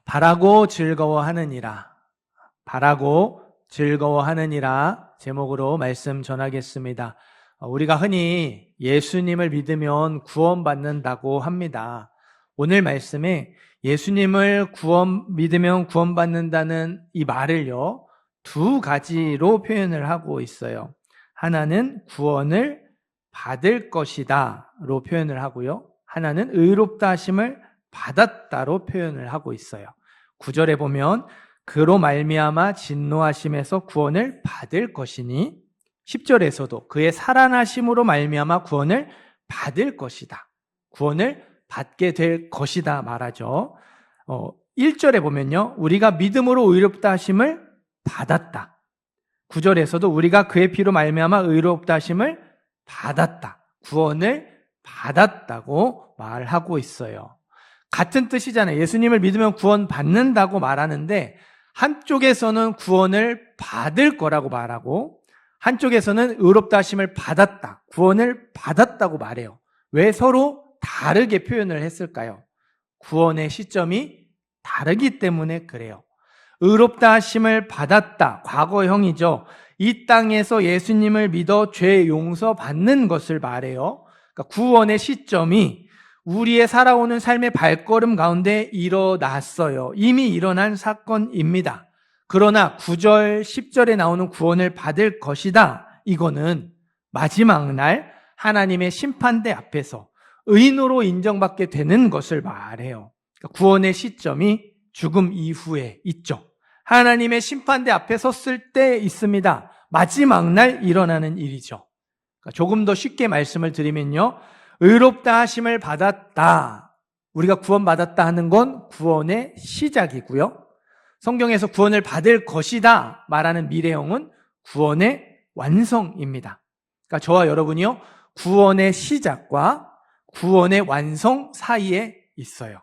바라고 즐거워하느니라. 바라고 즐거워하느니라 제목으로 말씀 전하겠습니다. 우리가 흔히 예수님을 믿으면 구원받는다고 합니다. 오늘 말씀에 예수님을 믿으면 구원받는다는 이 말을요, 두 가지로 표현을 하고 있어요. 하나는 구원을 받을 것이다로 표현을 하고요. 하나는 의롭다 하심을 받았다로 표현을 하고 있어요. 9절에 보면 그로 말미암아 진노하심에서 구원을 받을 것이니 10절에서도 그의 살아나심으로 말미암아 구원을 받을 것이다. 구원을 받게 될 것이다 말하죠. 1절에 보면요. 우리가 믿음으로 의롭다 하심을 받았다. 9절에서도 우리가 그의 피로 말미암아 의롭다 하심을 받았다. 구원을 받았다고 말하고 있어요. 같은 뜻이잖아요. 예수님을 믿으면 구원 받는다고 말하는데 한쪽에서는 구원을 받을 거라고 말하고 한쪽에서는 의롭다 하심을 받았다. 구원을 받았다고 말해요. 왜 서로 다르게 표현을 했을까요? 구원의 시점이 다르기 때문에 그래요. 의롭다 하심을 받았다. 과거형이죠. 이 땅에서 예수님을 믿어 죄 용서받는 것을 말해요. 그러니까 구원의 시점이 우리의 살아오는 삶의 발걸음 가운데 일어났어요. 이미 일어난 사건입니다. 그러나 9절, 10절에 나오는 구원을 받을 것이다. 이거는 마지막 날 하나님의 심판대 앞에서 의인으로 인정받게 되는 것을 말해요. 그러니까 구원의 시점이 죽음 이후에 있죠. 하나님의 심판대 앞에 섰을 때 있습니다. 마지막 날 일어나는 일이죠. 그러니까 조금 더 쉽게 말씀을 드리면요. 의롭다 하심을 받았다. 우리가 구원받았다 하는 건 구원의 시작이고요. 성경에서 구원을 받을 것이다 말하는 미래형은 구원의 완성입니다. 그러니까 저와 여러분이요. 구원의 시작과 구원의 완성 사이에 있어요.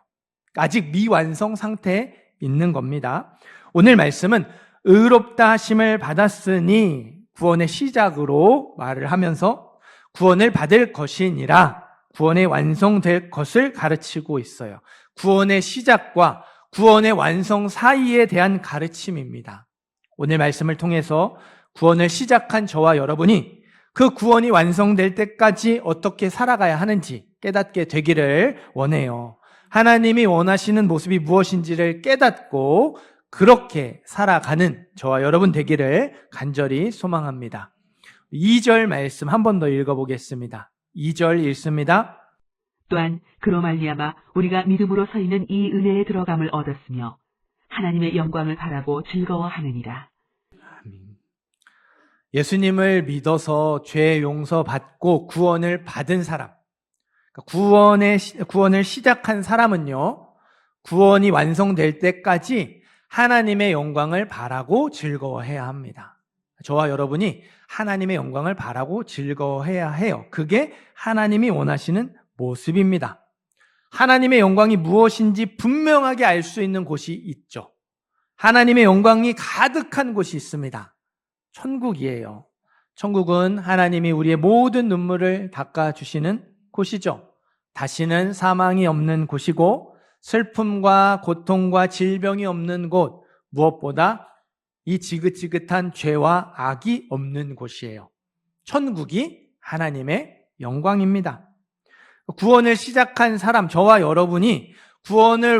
아직 미완성 상태에 있는 겁니다. 오늘 말씀은 의롭다 하심을 받았으니 구원의 시작으로 말을 하면서 구원을 받을 것이니라 구원의 완성될 것을 가르치고 있어요. 구원의 시작과 구원의 완성 사이에 대한 가르침입니다. 오늘 말씀을 통해서 구원을 시작한 저와 여러분이 그 구원이 완성될 때까지 어떻게 살아가야 하는지 깨닫게 되기를 원해요. 하나님이 원하시는 모습이 무엇인지를 깨닫고 그렇게 살아가는 저와 여러분 되기를 간절히 소망합니다. 2절 말씀 한 번 더 읽어보겠습니다. 2절 읽습니다. 또한 그로 말미암아 우리가 믿음으로 서 있는 이 은혜에 들어감을 얻었으며 하나님의 영광을 바라고 즐거워하느니라. 예수님을 믿어서 죄 용서받고 구원을 받은 사람, 구원을 시작한 사람은요, 구원이 완성될 때까지 하나님의 영광을 바라고 즐거워해야 합니다. 저와 여러분이 하나님의 영광을 바라고 즐거워해야 해요. 그게 하나님이 원하시는 모습입니다. 하나님의 영광이 무엇인지 분명하게 알 수 있는 곳이 있죠. 하나님의 영광이 가득한 곳이 있습니다. 천국이에요. 천국은 하나님이 우리의 모든 눈물을 닦아주시는 곳이죠. 다시는 사망이 없는 곳이고 슬픔과 고통과 질병이 없는 곳, 무엇보다 이 지긋지긋한 죄와 악이 없는 곳이에요. 천국이 하나님의 영광입니다. 구원을 시작한 사람, 저와 여러분이 구원이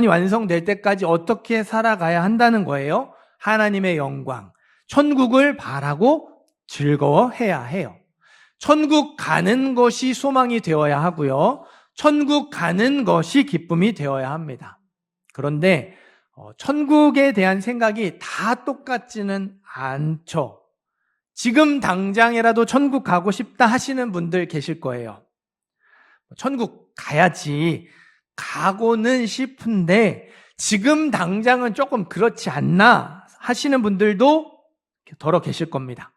완성될 때까지 어떻게 살아가야 한다는 거예요? 하나님의 영광, 천국을 바라고 즐거워해야 해요. 천국 가는 것이 소망이 되어야 하고요. 천국 가는 것이 기쁨이 되어야 합니다. 그런데 천국에 대한 생각이 다 똑같지는 않죠. 지금 당장이라도 천국 가고 싶다 하시는 분들 계실 거예요. 천국 가야지 가고는 싶은데 지금 당장은 조금 그렇지 않나 하시는 분들도 더러 계실 겁니다.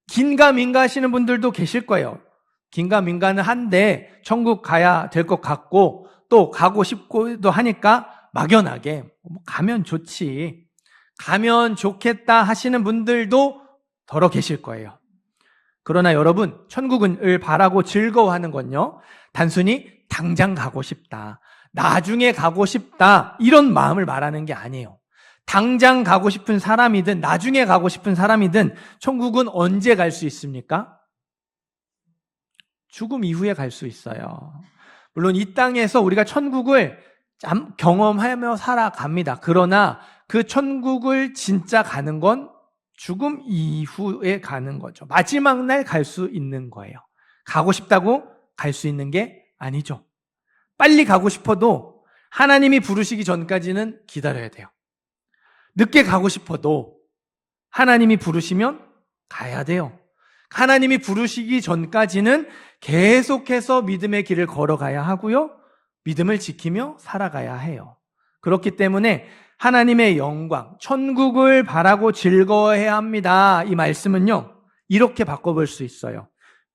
긴가민가 하시는 분들도 계실 거예요. 긴가민가는 한데 천국 가야 될 것 같고 또 가고 싶고도 하니까 막연하게 가면 좋지, 가면 좋겠다 하시는 분들도 더러 계실 거예요. 그러나 여러분, 천국을 바라고 즐거워하는 건요, 단순히 당장 가고 싶다, 나중에 가고 싶다 이런 마음을 말하는 게 아니에요. 당장 가고 싶은 사람이든 나중에 가고 싶은 사람이든 천국은 언제 갈 수 있습니까? 죽음 이후에 갈 수 있어요. 물론 이 땅에서 우리가 천국을 경험하며 살아갑니다. 그러나 그 천국을 진짜 가는 건 죽음 이후에 가는 거죠. 마지막 날 갈 수 있는 거예요. 가고 싶다고 갈 수 있는 게 아니죠. 빨리 가고 싶어도 하나님이 부르시기 전까지는 기다려야 돼요. 늦게 가고 싶어도 하나님이 부르시면 가야 돼요. 하나님이 부르시기 전까지는 계속해서 믿음의 길을 걸어가야 하고요. 믿음을 지키며 살아가야 해요. 그렇기 때문에 하나님의 영광, 천국을 바라고 즐거워해야 합니다. 이 말씀은요, 이렇게 바꿔볼 수 있어요.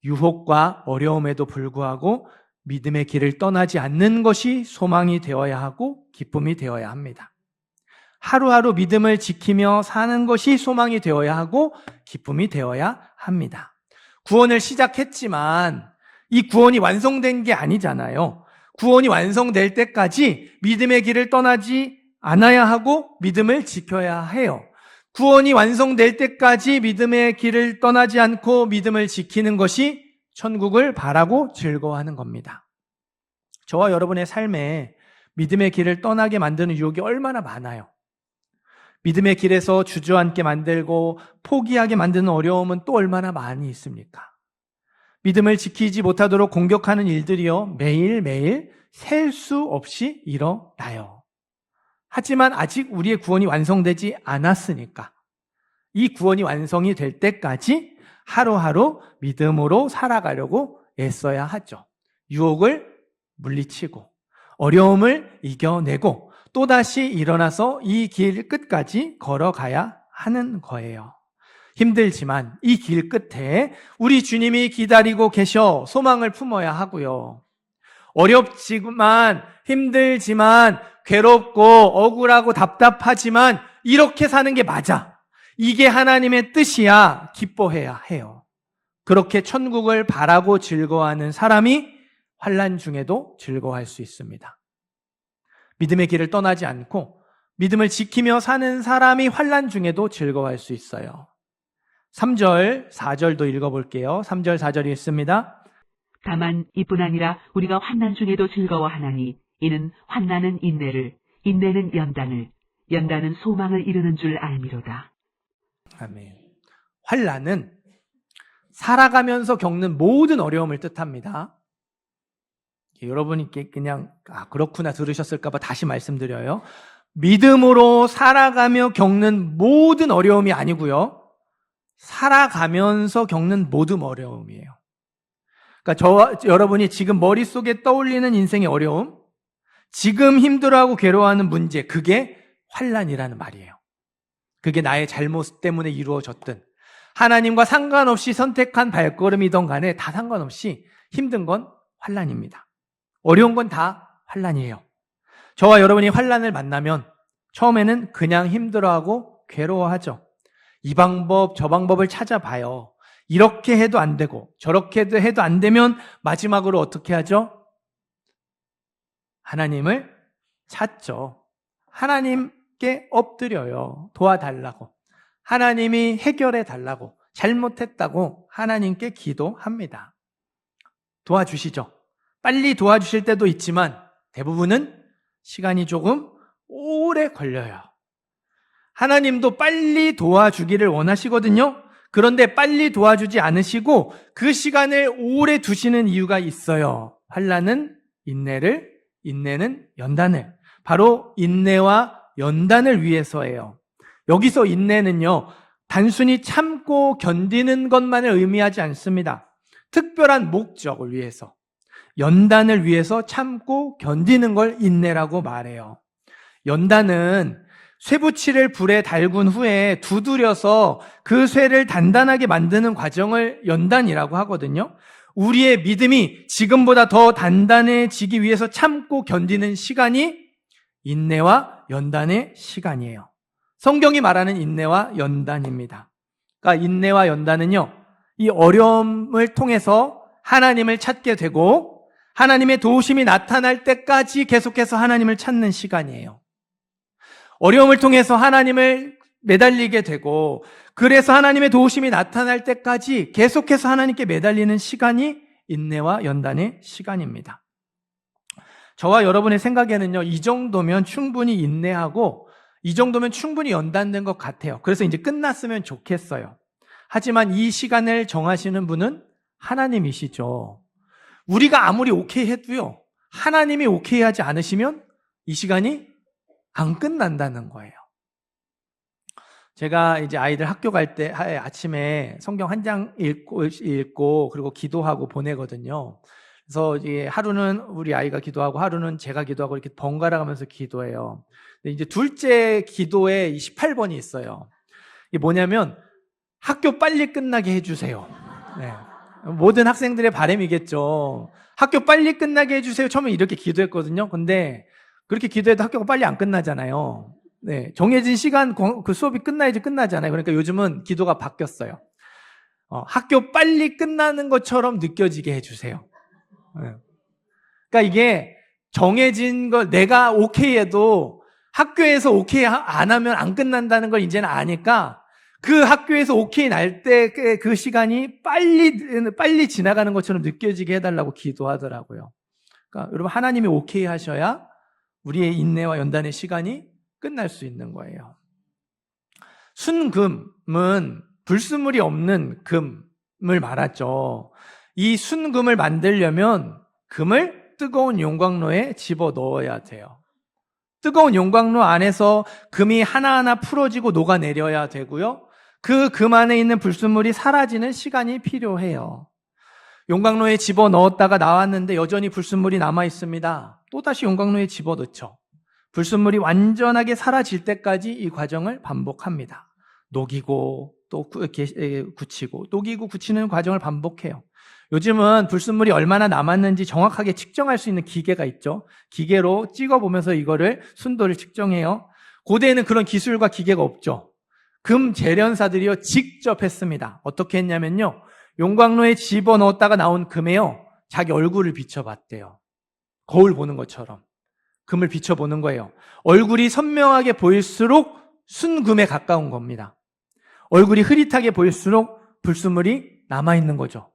유혹과 어려움에도 불구하고 믿음의 길을 떠나지 않는 것이 소망이 되어야 하고 기쁨이 되어야 합니다. 하루하루 믿음을 지키며 사는 것이 소망이 되어야 하고 기쁨이 되어야 합니다. 구원을 시작했지만 이 구원이 완성된 게 아니잖아요. 구원이 완성될 때까지 믿음의 길을 떠나지 않아야 하고 믿음을 지켜야 해요. 구원이 완성될 때까지 믿음의 길을 떠나지 않고 믿음을 지키는 것이 천국을 바라고 즐거워하는 겁니다. 저와 여러분의 삶에 믿음의 길을 떠나게 만드는 유혹이 얼마나 많아요. 믿음의 길에서 주저앉게 만들고 포기하게 만드는 어려움은 또 얼마나 많이 있습니까? 믿음을 지키지 못하도록 공격하는 일들이요, 매일매일 셀 수 없이 일어나요. 하지만 아직 우리의 구원이 완성되지 않았으니까 이 구원이 완성이 될 때까지 하루하루 믿음으로 살아가려고 애써야 하죠. 유혹을 물리치고 어려움을 이겨내고 또다시 일어나서 이 길 끝까지 걸어가야 하는 거예요. 힘들지만 이 길 끝에 우리 주님이 기다리고 계셔 소망을 품어야 하고요. 어렵지만 힘들지만 괴롭고 억울하고 답답하지만 이렇게 사는 게 맞아. 이게 하나님의 뜻이야. 기뻐해야 해요. 그렇게 천국을 바라고 즐거워하는 사람이 환난 중에도 즐거워할 수 있습니다. 믿음의 길을 떠나지 않고 믿음을 지키며 사는 사람이 환난 중에도 즐거워할 수 있어요. 3절, 4절도 읽어볼게요. 3절, 4절이 있습니다. 다만 이뿐 아니라 우리가 환난 중에도 즐거워하나니 이는 환난은 인내를, 인내는 연단을, 연단은 소망을 이루는 줄 알미로다. 아멘. 환난은 살아가면서 겪는 모든 어려움을 뜻합니다. 여러분이 그냥 그렇구나 들으셨을까 봐 다시 말씀드려요. 믿음으로 살아가며 겪는 모든 어려움이 아니고요. 살아가면서 겪는 모든 어려움이에요. 그러니까 여러분이 지금 머릿속에 떠올리는 인생의 어려움, 지금 힘들어하고 괴로워하는 문제, 그게 환난이라는 말이에요. 그게 나의 잘못 때문에 이루어졌든 하나님과 상관없이 선택한 발걸음이든 간에 다 상관없이 힘든 건 환난입니다. 어려운 건 다 환난이에요. 저와 여러분이 환난을 만나면 처음에는 그냥 힘들어하고 괴로워하죠. 이 방법 저 방법을 찾아봐요. 이렇게 해도 안 되고 저렇게 해도 안 되면 마지막으로 어떻게 하죠? 하나님을 찾죠. 하나님께 엎드려요. 도와달라고. 하나님이 해결해 달라고. 잘못했다고 하나님께 기도합니다. 도와주시죠. 빨리 도와주실 때도 있지만 대부분은 시간이 조금 오래 걸려요. 하나님도 빨리 도와주기를 원하시거든요. 그런데 빨리 도와주지 않으시고 그 시간을 오래 두시는 이유가 있어요. 환난은 인내를, 인내는 연단을. 바로 인내와 연단을 위해서예요. 여기서 인내는요, 단순히 참고 견디는 것만을 의미하지 않습니다. 특별한 목적을 위해서, 연단을 위해서 참고 견디는 걸 인내라고 말해요. 연단은 쇠붙이를 불에 달군 후에 두드려서 그 쇠를 단단하게 만드는 과정을 연단이라고 하거든요. 우리의 믿음이 지금보다 더 단단해지기 위해서 참고 견디는 시간이 인내와 연단의 시간이에요. 성경이 말하는 인내와 연단입니다. 그러니까 인내와 연단은요, 이 어려움을 통해서 하나님을 찾게 되고 하나님의 도우심이 나타날 때까지 계속해서 하나님을 찾는 시간이에요. 어려움을 통해서 하나님을 매달리게 되고, 그래서 하나님의 도우심이 나타날 때까지 계속해서 하나님께 매달리는 시간이 인내와 연단의 시간입니다. 저와 여러분의 생각에는요, 이 정도면 충분히 인내하고 이 정도면 충분히 연단된 것 같아요. 그래서 이제 끝났으면 좋겠어요. 하지만 이 시간을 정하시는 분은 하나님이시죠. 우리가 아무리 오케이 해도요, 하나님이 오케이 하지 않으시면 이 시간이 안 끝난다는 거예요. 제가 이제 아이들 학교 갈 때 아침에 성경 한 장 읽고 그리고 기도하고 보내거든요. 그래서 이제 하루는 우리 아이가 기도하고 하루는 제가 기도하고 이렇게 번갈아 가면서 기도해요. 근데 이제 둘째 기도에 18번이 있어요. 이게 뭐냐면 학교 빨리 끝나게 해주세요. 네. 모든 학생들의 바람이겠죠. 학교 빨리 끝나게 해주세요. 처음에 이렇게 기도했거든요. 근데 그렇게 기도해도 학교가 빨리 안 끝나잖아요. 네. 정해진 시간 그 수업이 끝나야지 끝나잖아요. 그러니까 요즘은 기도가 바뀌었어요. 학교 빨리 끝나는 것처럼 느껴지게 해주세요. 네. 그러니까 이게 정해진 걸 내가 오케이 해도 학교에서 오케이 안 하면 안 끝난다는 걸 이제는 아니까 그 학교에서 오케이 날 때 그 시간이 빨리 지나가는 것처럼 느껴지게 해달라고 기도하더라고요. 그러니까 여러분, 하나님이 오케이 하셔야 우리의 인내와 연단의 시간이 끝날 수 있는 거예요. 순금은 불순물이 없는 금을 말하죠. 이 순금을 만들려면 금을 뜨거운 용광로에 집어넣어야 돼요. 뜨거운 용광로 안에서 금이 하나하나 풀어지고 녹아내려야 되고요. 그 금 안에 있는 불순물이 사라지는 시간이 필요해요. 용광로에 집어넣었다가 나왔는데 여전히 불순물이 남아있습니다. 또다시 용광로에 집어넣죠. 불순물이 완전하게 사라질 때까지 이 과정을 반복합니다. 녹이고 또 굳히고 녹이고 굳히는 과정을 반복해요. 요즘은 불순물이 얼마나 남았는지 정확하게 측정할 수 있는 기계가 있죠. 기계로 찍어보면서 이거를 순도를 측정해요. 고대에는 그런 기술과 기계가 없죠. 금 재련사들이요 직접 했습니다. 어떻게 했냐면요, 용광로에 집어넣었다가 나온 금에요 자기 얼굴을 비춰봤대요. 거울 보는 것처럼 금을 비춰보는 거예요. 얼굴이 선명하게 보일수록 순금에 가까운 겁니다. 얼굴이 흐릿하게 보일수록 불순물이 남아있는 거죠.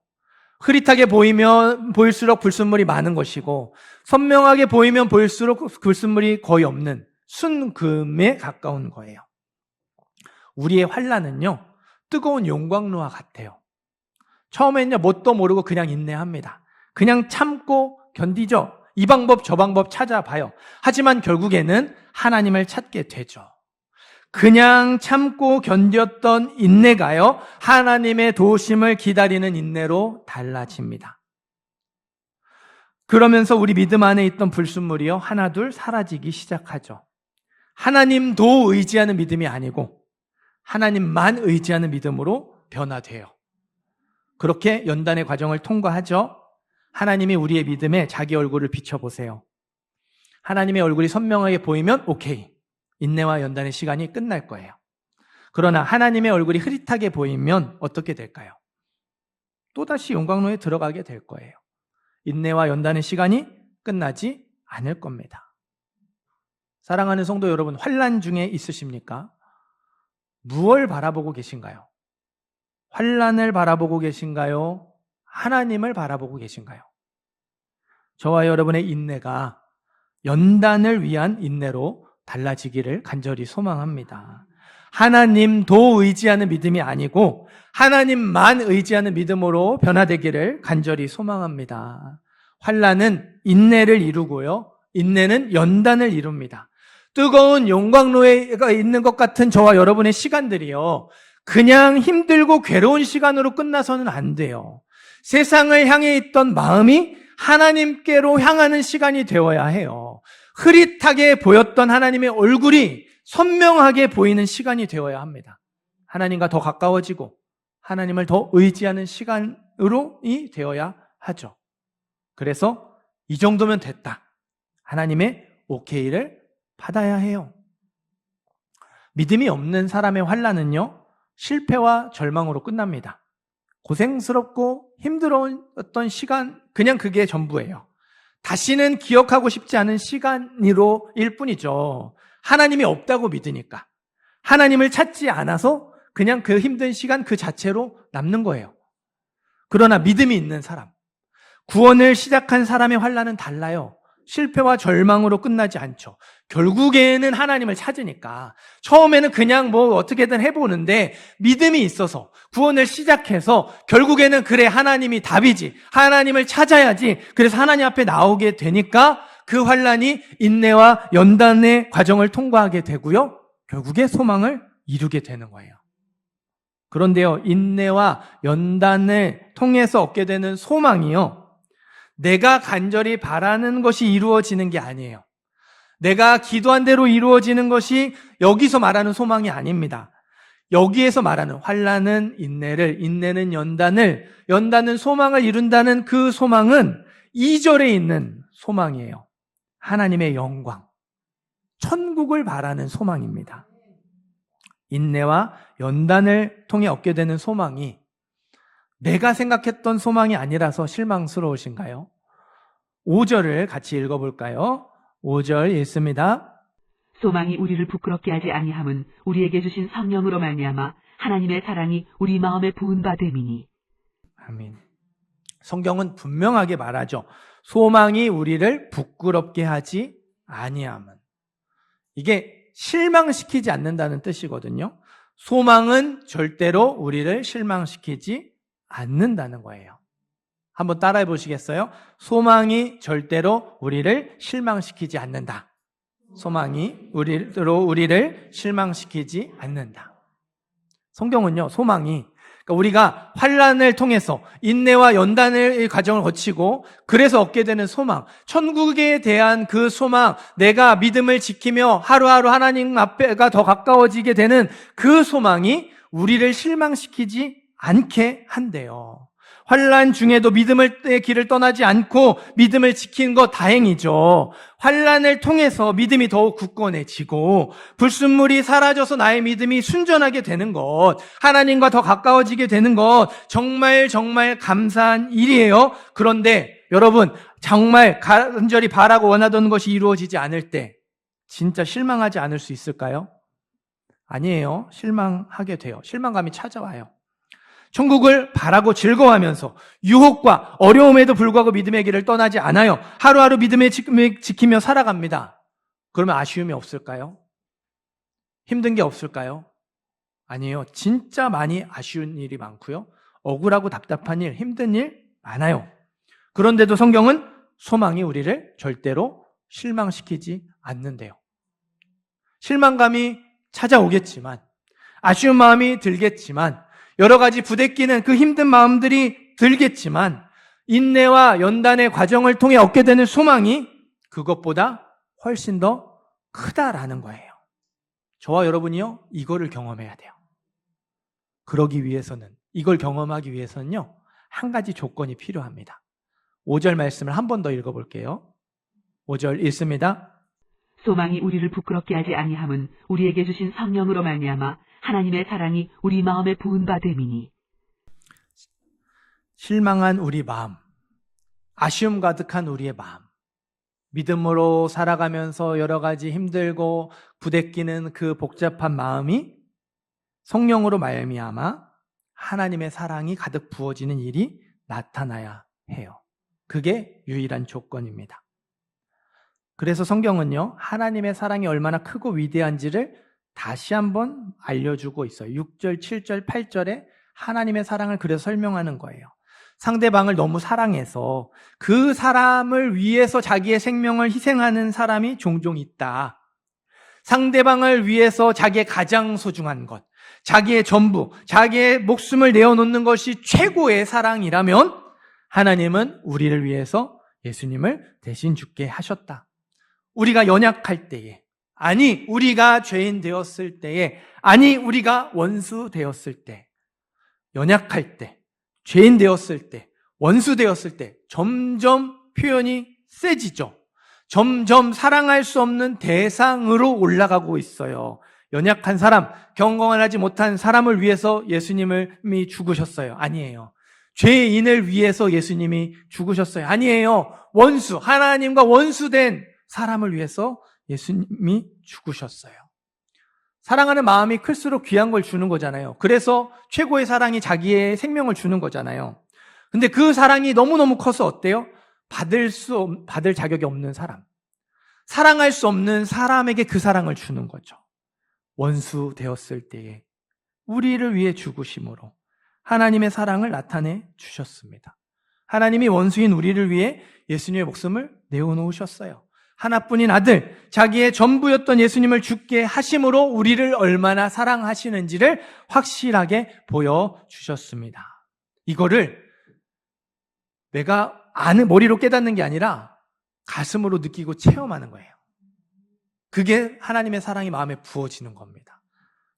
흐릿하게 보일수록 불순물이 많은 것이고, 선명하게 보이면 보일수록 불순물이 거의 없는 순금에 가까운 거예요. 우리의 환난은요 뜨거운 용광로와 같아요. 처음에는요 뭣도 모르고 그냥 인내합니다. 그냥 참고 견디죠. 이 방법 저 방법 찾아봐요. 하지만 결국에는 하나님을 찾게 되죠. 그냥 참고 견뎠던 인내가요 하나님의 도우심을 기다리는 인내로 달라집니다. 그러면서 우리 믿음 안에 있던 불순물이요 하나둘 사라지기 시작하죠. 하나님도 의지하는 믿음이 아니고 하나님만 의지하는 믿음으로 변화돼요. 그렇게 연단의 과정을 통과하죠. 하나님이 우리의 믿음에 자기 얼굴을 비춰보세요. 하나님의 얼굴이 선명하게 보이면 오케이, 인내와 연단의 시간이 끝날 거예요. 그러나 하나님의 얼굴이 흐릿하게 보이면 어떻게 될까요? 또다시 용광로에 들어가게 될 거예요. 인내와 연단의 시간이 끝나지 않을 겁니다. 사랑하는 성도 여러분, 환난 중에 있으십니까? 무엇을 바라보고 계신가요? 환난을 바라보고 계신가요? 하나님을 바라보고 계신가요? 저와 여러분의 인내가 연단을 위한 인내로 달라지기를 간절히 소망합니다. 하나님도 의지하는 믿음이 아니고 하나님만 의지하는 믿음으로 변화되기를 간절히 소망합니다. 환난은 인내를 이루고요, 인내는 연단을 이룹니다. 뜨거운 용광로에 있는 것 같은 저와 여러분의 시간들이요 그냥 힘들고 괴로운 시간으로 끝나서는 안 돼요. 세상을 향해 있던 마음이 하나님께로 향하는 시간이 되어야 해요. 흐릿하게 보였던 하나님의 얼굴이 선명하게 보이는 시간이 되어야 합니다. 하나님과 더 가까워지고 하나님을 더 의지하는 시간으로 되어야 하죠. 그래서 이 정도면 됐다, 하나님의 오케이를 받아야 해요. 믿음이 없는 사람의 환난은요 실패와 절망으로 끝납니다. 고생스럽고 힘들었던 시간, 그냥 그게 전부예요. 다시는 기억하고 싶지 않은 시간일 뿐이죠. 하나님이 없다고 믿으니까. 하나님을 찾지 않아서 그냥 그 힘든 시간 그 자체로 남는 거예요. 그러나 믿음이 있는 사람, 구원을 시작한 사람의 환난은 달라요. 실패와 절망으로 끝나지 않죠. 결국에는 하나님을 찾으니까 처음에는 그냥 뭐 어떻게든 해보는데 믿음이 있어서 구원을 시작해서 결국에는 그래 하나님이 답이지, 하나님을 찾아야지, 그래서 하나님 앞에 나오게 되니까 그 환난이 인내와 연단의 과정을 통과하게 되고요, 결국에 소망을 이루게 되는 거예요. 그런데요, 인내와 연단을 통해서 얻게 되는 소망이요, 내가 간절히 바라는 것이 이루어지는 게 아니에요. 내가 기도한 대로 이루어지는 것이 여기서 말하는 소망이 아닙니다. 여기에서 말하는 환난은 인내를, 인내는 연단을, 연단은 소망을 이룬다는 그 소망은 2절에 있는 소망이에요. 하나님의 영광, 천국을 바라는 소망입니다. 인내와 연단을 통해 얻게 되는 소망이 내가 생각했던 소망이 아니라서 실망스러우신가요? 5절을 같이 읽어볼까요? 5절 읽습니다. 소망이 우리를 부끄럽게 하지 아니함은 우리에게 주신 성령으로 말미암아 하나님의 사랑이 우리 마음에 부은 바 됨이니. 아멘. 성경은 분명하게 말하죠. 소망이 우리를 부끄럽게 하지 아니함은. 이게 실망시키지 않는다는 뜻이거든요. 소망은 절대로 우리를 실망시키지 않는다는 거예요. 한번 따라해 보시겠어요? 소망이 절대로 우리를 실망시키지 않는다. 소망이 우리를 실망시키지 않는다. 성경은요, 소망이, 그러니까 우리가 환난을 통해서 인내와 연단의 과정을 거치고 그래서 얻게 되는 소망, 천국에 대한 그 소망, 내가 믿음을 지키며 하루하루 하나님 앞에가 더 가까워지게 되는 그 소망이 우리를 실망시키지 않게 한대요. 환난 중에도 믿음의 길을 떠나지 않고 믿음을 지키는 것 다행이죠. 환난을 통해서 믿음이 더욱 굳건해지고 불순물이 사라져서 나의 믿음이 순전하게 되는 것, 하나님과 더 가까워지게 되는 것, 정말 정말 감사한 일이에요. 그런데 여러분, 정말 간절히 바라고 원하던 것이 이루어지지 않을 때 진짜 실망하지 않을 수 있을까요? 아니에요. 실망하게 돼요. 실망감이 찾아와요. 천국을 바라고 즐거워하면서 유혹과 어려움에도 불구하고 믿음의 길을 떠나지 않아요. 하루하루 믿음을 지키며 살아갑니다. 그러면 아쉬움이 없을까요? 힘든 게 없을까요? 아니에요. 진짜 많이 아쉬운 일이 많고요. 억울하고 답답한 일, 힘든 일 많아요. 그런데도 성경은 소망이 우리를 절대로 실망시키지 않는데요. 실망감이 찾아오겠지만, 아쉬운 마음이 들겠지만, 여러 가지 부대끼는 그 힘든 마음들이 들겠지만 인내와 연단의 과정을 통해 얻게 되는 소망이 그것보다 훨씬 더 크다라는 거예요. 저와 여러분이요, 이거를 경험해야 돼요. 그러기 위해서는, 이걸 경험하기 위해서는요, 한 가지 조건이 필요합니다. 5절 말씀을 한 번 더 읽어볼게요. 5절 읽습니다. 소망이 우리를 부끄럽게 하지 아니함은 우리에게 주신 성령으로 말미암아 하나님의 사랑이 우리 마음에 부은 바 됨이니. 실망한 우리 마음, 아쉬움 가득한 우리의 마음, 믿음으로 살아가면서 여러 가지 힘들고 부대끼는 그 복잡한 마음이 성령으로 말미암아 하나님의 사랑이 가득 부어지는 일이 나타나야 해요. 그게 유일한 조건입니다. 그래서 성경은요, 하나님의 사랑이 얼마나 크고 위대한지를 다시 한번 알려주고 있어요. 6절, 7절, 8절에 하나님의 사랑을 그래서 설명하는 거예요. 상대방을 너무 사랑해서 그 사람을 위해서 자기의 생명을 희생하는 사람이 종종 있다. 상대방을 위해서 자기의 가장 소중한 것, 자기의 전부, 자기의 목숨을 내어놓는 것이 최고의 사랑이라면 하나님은 우리를 위해서 예수님을 대신 죽게 하셨다. 우리가 연약할 때에, 아니 우리가 죄인 되었을 때에, 아니 우리가 원수 되었을 때, 연약할 때, 죄인 되었을 때, 원수 되었을 때 점점 표현이 세지죠. 점점 사랑할 수 없는 대상으로 올라가고 있어요. 연약한 사람, 경건하지 못한 사람을 위해서 예수님이 죽으셨어요. 아니에요. 죄인을 위해서 예수님이 죽으셨어요. 아니에요. 원수, 하나님과 원수된 사람을 위해서 예수님이 죽으셨어요. 사랑하는 마음이 클수록 귀한 걸 주는 거잖아요. 그래서 최고의 사랑이 자기의 생명을 주는 거잖아요. 근데 그 사랑이 너무너무 커서 어때요? 받을 자격이 없는 사람, 사랑할 수 없는 사람에게 그 사랑을 주는 거죠. 원수 되었을 때에 우리를 위해 죽으심으로 하나님의 사랑을 나타내 주셨습니다. 하나님이 원수인 우리를 위해 예수님의 목숨을 내어놓으셨어요. 하나뿐인 아들, 자기의 전부였던 예수님을 죽게 하심으로 우리를 얼마나 사랑하시는지를 확실하게 보여주셨습니다. 이거를 내가 머리로 깨닫는 게 아니라 가슴으로 느끼고 체험하는 거예요. 그게 하나님의 사랑이 마음에 부어지는 겁니다.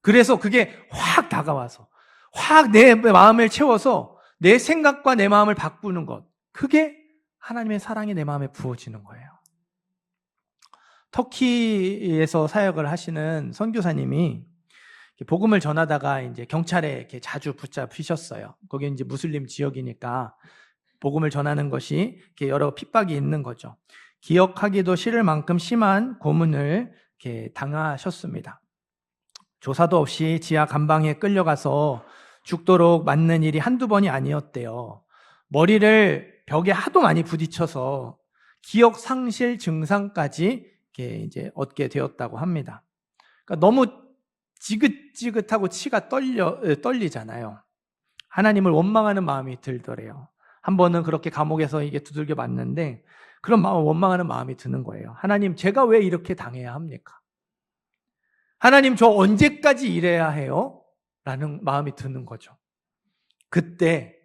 그래서 그게 확 다가와서 확 내 마음을 채워서 내 생각과 내 마음을 바꾸는 것, 그게 하나님의 사랑이 내 마음에 부어지는 거예요. 터키에서 사역을 하시는 선교사님이 복음을 전하다가 이제 경찰에 이렇게 자주 붙잡히셨어요. 거기 이제 무슬림 지역이니까 복음을 전하는 것이 이렇게 여러 핍박이 있는 거죠. 기억하기도 싫을 만큼 심한 고문을 이렇게 당하셨습니다. 조사도 없이 지하 감방에 끌려가서 죽도록 맞는 일이 한두 번이 아니었대요. 머리를 벽에 하도 많이 부딪혀서 기억 상실 증상까지 이렇게 이제 얻게 되었다고 합니다. 그러니까 너무 지긋지긋하고 치가 떨리잖아요. 하나님을 원망하는 마음이 들더래요. 한 번은 그렇게 감옥에서 이게 두들겨 맞는데 그런 마음, 원망하는 마음이 드는 거예요. 하나님, 제가 왜 이렇게 당해야 합니까? 하나님, 저 언제까지 이래야 해요? 라는 마음이 드는 거죠. 그때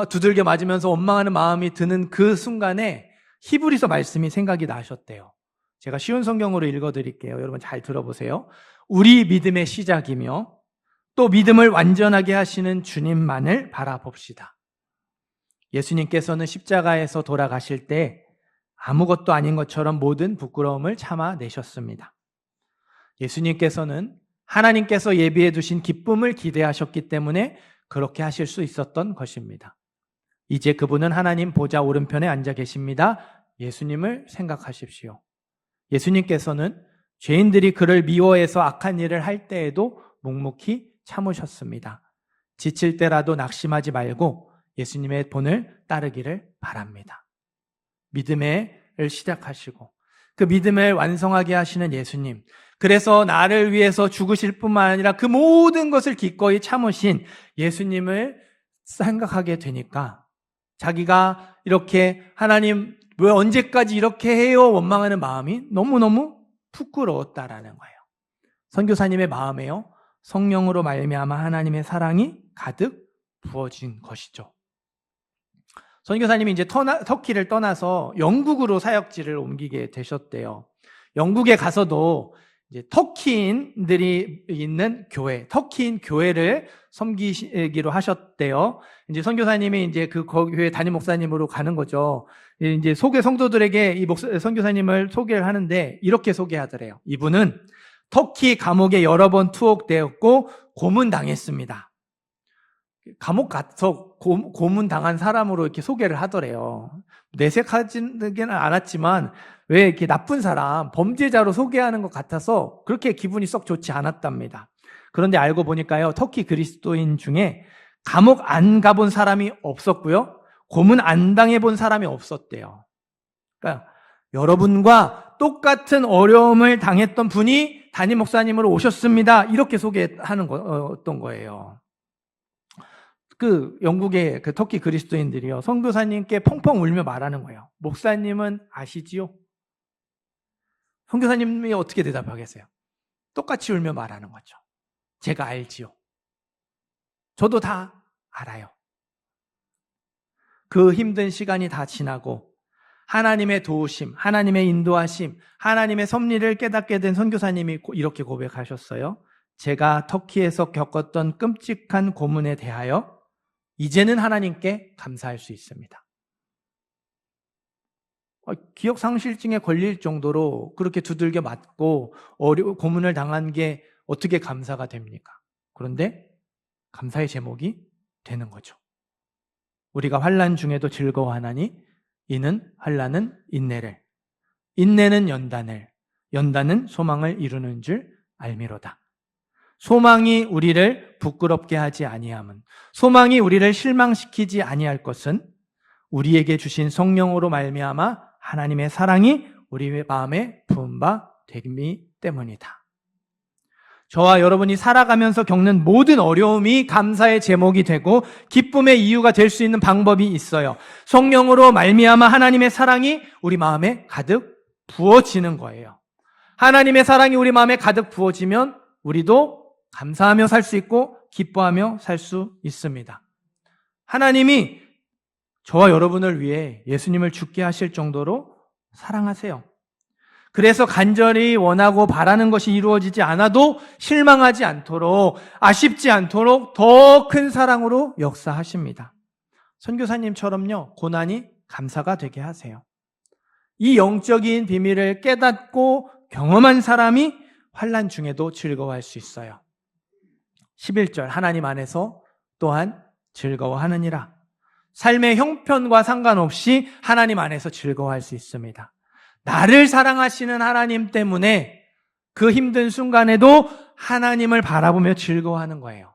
두들겨 맞으면서 원망하는 마음이 드는 그 순간에 히브리서 말씀이 생각이 나셨대요. 제가 쉬운 성경으로 읽어드릴게요. 여러분 잘 들어보세요. 우리 믿음의 시작이며 또 믿음을 완전하게 하시는 주님만을 바라봅시다. 예수님께서는 십자가에서 돌아가실 때 아무것도 아닌 것처럼 모든 부끄러움을 참아내셨습니다. 예수님께서는 하나님께서 예비해 두신 기쁨을 기대하셨기 때문에 그렇게 하실 수 있었던 것입니다. 이제 그분은 하나님 보좌 오른편에 앉아 계십니다. 예수님을 생각하십시오. 예수님께서는 죄인들이 그를 미워해서 악한 일을 할 때에도 묵묵히 참으셨습니다. 지칠 때라도 낙심하지 말고 예수님의 본을 따르기를 바랍니다. 믿음을 시작하시고 그 믿음을 완성하게 하시는 예수님, 그래서 나를 위해서 죽으실 뿐만 아니라 그 모든 것을 기꺼이 참으신 예수님을 생각하게 되니까 자기가 이렇게 하나님 왜 언제까지 이렇게 해요? 원망하는 마음이 너무너무 부끄러웠다라는 거예요. 선교사님의 마음에요, 성령으로 말미암아 하나님의 사랑이 가득 부어진 것이죠. 선교사님이 이제 터키를 떠나서 영국으로 사역지를 옮기게 되셨대요. 영국에 가서도 이제 터키인들이 있는 교회, 터키인 교회를 섬기기로 하셨대요. 이제 선교사님이 이제 그 교회 담임 목사님으로 가는 거죠. 이제 성도들에게 이 선교사님을 소개를 하는데 이렇게 소개하더래요. 이분은 터키 감옥에 여러 번 투옥되었고 고문당했습니다. 감옥 가서 고문당한 사람으로 이렇게 소개를 하더래요. 내색하지는 않았지만 왜 이렇게 나쁜 사람, 범죄자로 소개하는 것 같아서 그렇게 기분이 썩 좋지 않았답니다. 그런데 알고 보니까요, 터키 그리스도인 중에 감옥 안 가본 사람이 없었고요, 고문 안 당해본 사람이 없었대요. 그러니까 여러분과 똑같은 어려움을 당했던 분이 담임 목사님으로 오셨습니다. 이렇게 소개하는 어떤 거예요. 그 영국의 그 터키 그리스도인들이요, 선교사님께 펑펑 울며 말하는 거예요. 목사님은 아시지요? 선교사님이 어떻게 대답하겠어요? 똑같이 울며 말하는 거죠. 제가 알지요. 저도 다 알아요. 그 힘든 시간이 다 지나고 하나님의 도우심, 하나님의 인도하심, 하나님의 섭리를 깨닫게 된 선교사님이 이렇게 고백하셨어요. 제가 터키에서 겪었던 끔찍한 고문에 대하여 이제는 하나님께 감사할 수 있습니다. 기억상실증에 걸릴 정도로 그렇게 두들겨 맞고 고문을 당한 게 어떻게 감사가 됩니까? 그런데 감사의 제목이 되는 거죠. 우리가 환난 중에도 즐거워하나니 이는 환난은 인내를, 인내는 연단을, 연단은 소망을 이루는 줄 알미로다. 소망이 우리를 부끄럽게 하지 아니함은, 소망이 우리를 실망시키지 아니할 것은 우리에게 주신 성령으로 말미암아 하나님의 사랑이 우리 마음에 부은 바 되기 때문이다. 저와 여러분이 살아가면서 겪는 모든 어려움이 감사의 제목이 되고 기쁨의 이유가 될 수 있는 방법이 있어요. 성령으로 말미암아 하나님의 사랑이 우리 마음에 가득 부어지는 거예요. 하나님의 사랑이 우리 마음에 가득 부어지면 우리도 감사하며 살 수 있고 기뻐하며 살 수 있습니다. 하나님이 저와 여러분을 위해 예수님을 죽게 하실 정도로 사랑하세요. 그래서 간절히 원하고 바라는 것이 이루어지지 않아도 실망하지 않도록, 아쉽지 않도록 더 큰 사랑으로 역사하십니다. 선교사님처럼요, 고난이 감사가 되게 하세요. 이 영적인 비밀을 깨닫고 경험한 사람이 환난 중에도 즐거워할 수 있어요. 11절, 하나님 안에서 또한 즐거워하느니라. 삶의 형편과 상관없이 하나님 안에서 즐거워할 수 있습니다. 나를 사랑하시는 하나님 때문에 그 힘든 순간에도 하나님을 바라보며 즐거워하는 거예요.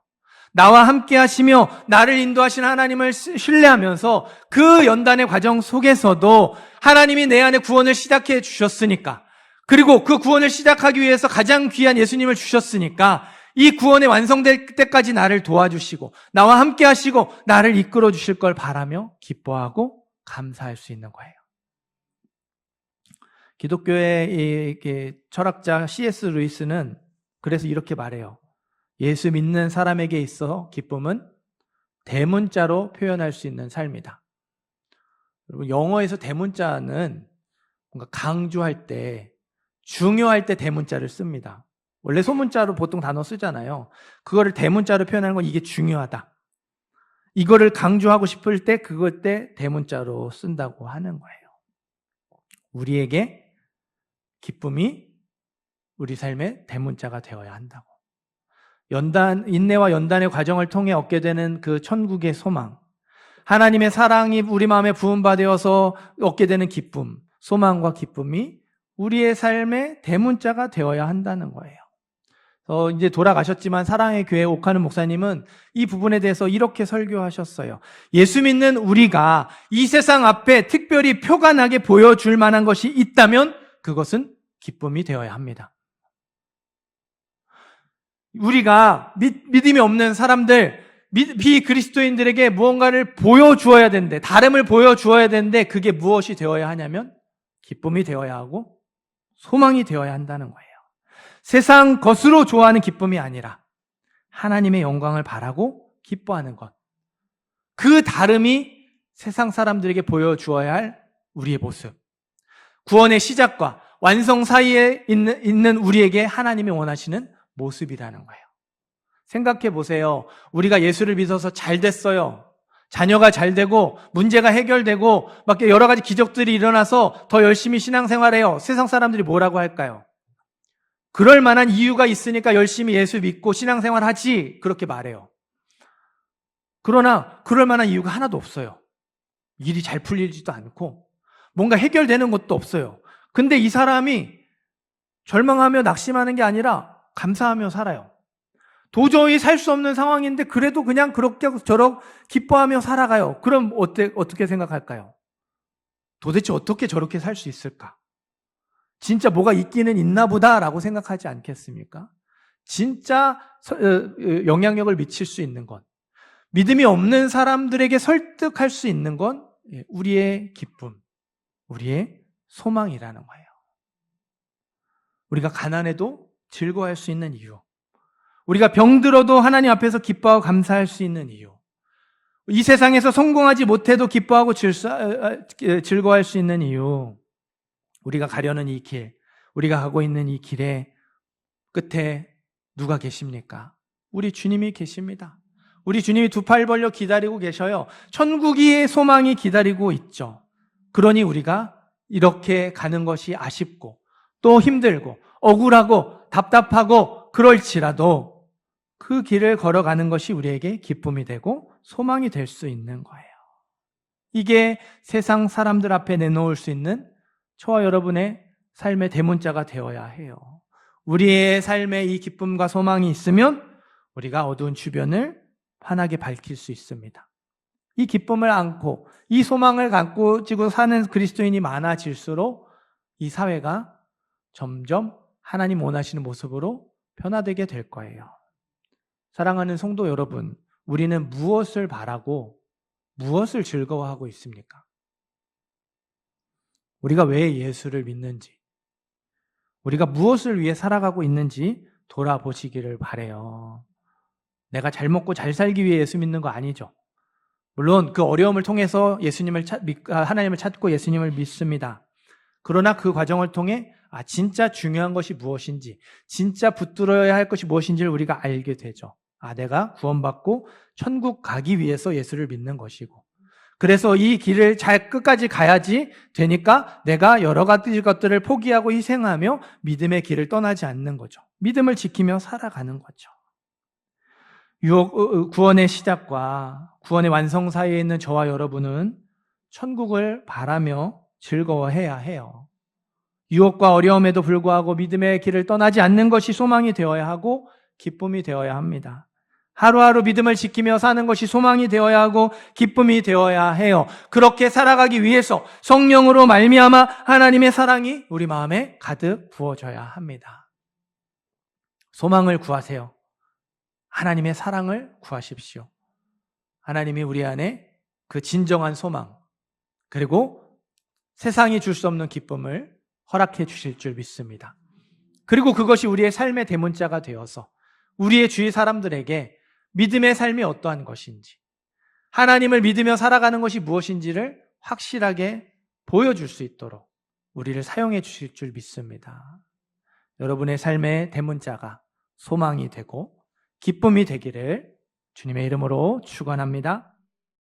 나와 함께 하시며 나를 인도하시는 하나님을 신뢰하면서 그 연단의 과정 속에서도 하나님이 내 안에 구원을 시작해 주셨으니까, 그리고 그 구원을 시작하기 위해서 가장 귀한 예수님을 주셨으니까 이 구원이 완성될 때까지 나를 도와주시고 나와 함께 하시고 나를 이끌어 주실 걸 바라며 기뻐하고 감사할 수 있는 거예요. 기독교의 철학자 C.S. 루이스는 그래서 이렇게 말해요. 예수 믿는 사람에게 있어 기쁨은 대문자로 표현할 수 있는 삶이다. 여러분, 영어에서 대문자는 뭔가 강조할 때, 중요할 때 대문자를 씁니다. 원래 소문자로 보통 단어 쓰잖아요. 그거를 대문자로 표현하는 건 이게 중요하다. 이거를 강조하고 싶을 때 그것 때 대문자로 쓴다고 하는 거예요. 우리에게 기쁨이 우리 삶의 대문자가 되어야 한다고. 인내와 연단의 과정을 통해 얻게 되는 그 천국의 소망, 하나님의 사랑이 우리 마음에 부은 바 되어서 얻게 되는 기쁨, 소망과 기쁨이 우리의 삶의 대문자가 되어야 한다는 거예요. 이제 돌아가셨지만 사랑의 교회 옥하는 목사님은 이 부분에 대해서 이렇게 설교하셨어요. 예수 믿는 우리가 이 세상 앞에 특별히 표가 나게 보여줄 만한 것이 있다면 그것은 기쁨이 되어야 합니다. 우리가 믿음이 없는 사람들, 비그리스도인들에게 무언가를 보여주어야 되는데, 다름을 보여주어야 되는데 그게 무엇이 되어야 하냐면 기쁨이 되어야 하고 소망이 되어야 한다는 거예요. 세상 것으로 좋아하는 기쁨이 아니라 하나님의 영광을 바라고 기뻐하는 것. 그 다름이 세상 사람들에게 보여주어야 할 우리의 모습. 구원의 시작과 완성 사이에 있는 우리에게 하나님이 원하시는 모습이라는 거예요. 생각해 보세요. 우리가 예수를 믿어서 잘 됐어요. 자녀가 잘 되고 문제가 해결되고 막 여러 가지 기적들이 일어나서 더 열심히 신앙생활해요. 세상 사람들이 뭐라고 할까요? 그럴 만한 이유가 있으니까 열심히 예수 믿고 신앙생활하지, 그렇게 말해요. 그러나 그럴 만한 이유가 하나도 없어요. 일이 잘 풀리지도 않고 뭔가 해결되는 것도 없어요. 근데 이 사람이 절망하며 낙심하는 게 아니라 감사하며 살아요. 도저히 살 수 없는 상황인데 그래도 그냥 그렇게 저렇게 기뻐하며 살아가요. 그럼 어떻게 생각할까요? 도대체 어떻게 저렇게 살 수 있을까? 진짜 뭐가 있기는 있나 보다라고 생각하지 않겠습니까? 진짜 영향력을 미칠 수 있는 것, 믿음이 없는 사람들에게 설득할 수 있는 건 우리의 기쁨, 우리의 소망이라는 거예요. 우리가 가난해도 즐거워할 수 있는 이유, 우리가 병들어도 하나님 앞에서 기뻐하고 감사할 수 있는 이유, 이 세상에서 성공하지 못해도 기뻐하고 즐거워할 수 있는 이유, 우리가 가려는 이 길, 우리가 가고 있는 이 길의 끝에 누가 계십니까? 우리 주님이 계십니다. 우리 주님이 두 팔 벌려 기다리고 계셔요. 천국의 소망이 기다리고 있죠. 그러니 우리가 이렇게 가는 것이 아쉽고 또 힘들고 억울하고 답답하고 그럴지라도 그 길을 걸어가는 것이 우리에게 기쁨이 되고 소망이 될 수 있는 거예요. 이게 세상 사람들 앞에 내놓을 수 있는 저와 여러분의 삶의 대문자가 되어야 해요. 우리의 삶에 이 기쁨과 소망이 있으면 우리가 어두운 주변을 환하게 밝힐 수 있습니다. 이 기쁨을 안고 이 소망을 갖고 지고 사는 그리스도인이 많아질수록 이 사회가 점점 하나님 원하시는 모습으로 변화되게 될 거예요. 사랑하는 성도 여러분, 우리는 무엇을 바라고 무엇을 즐거워하고 있습니까? 우리가 왜 예수를 믿는지, 우리가 무엇을 위해 살아가고 있는지 돌아보시기를 바라요. 내가 잘 먹고 잘 살기 위해 예수 믿는 거 아니죠. 물론 그 어려움을 통해서 하나님을 찾고 예수님을 믿습니다. 그러나 그 과정을 통해 진짜 중요한 것이 무엇인지, 진짜 붙들어야 할 것이 무엇인지를 우리가 알게 되죠. 내가 구원받고 천국 가기 위해서 예수를 믿는 것이고, 그래서 이 길을 잘 끝까지 가야지 되니까 내가 여러 가지 것들을 포기하고 희생하며 믿음의 길을 떠나지 않는 거죠. 믿음을 지키며 살아가는 거죠. 구원의 시작과 구원의 완성 사이에 있는 저와 여러분은 천국을 바라며 즐거워해야 해요. 유혹과 어려움에도 불구하고 믿음의 길을 떠나지 않는 것이 소망이 되어야 하고 기쁨이 되어야 합니다. 하루하루 믿음을 지키며 사는 것이 소망이 되어야 하고 기쁨이 되어야 해요. 그렇게 살아가기 위해서 성령으로 말미암아 하나님의 사랑이 우리 마음에 가득 부어져야 합니다. 소망을 구하세요. 하나님의 사랑을 구하십시오. 하나님이 우리 안에 그 진정한 소망, 그리고 세상이 줄 수 없는 기쁨을 허락해 주실 줄 믿습니다. 그리고 그것이 우리의 삶의 대문자가 되어서 우리의 주위 사람들에게 믿음의 삶이 어떠한 것인지, 하나님을 믿으며 살아가는 것이 무엇인지를 확실하게 보여줄 수 있도록 우리를 사용해 주실 줄 믿습니다. 여러분의 삶의 대문자가 소망이 되고 기쁨이 되기를 주님의 이름으로 축원합니다.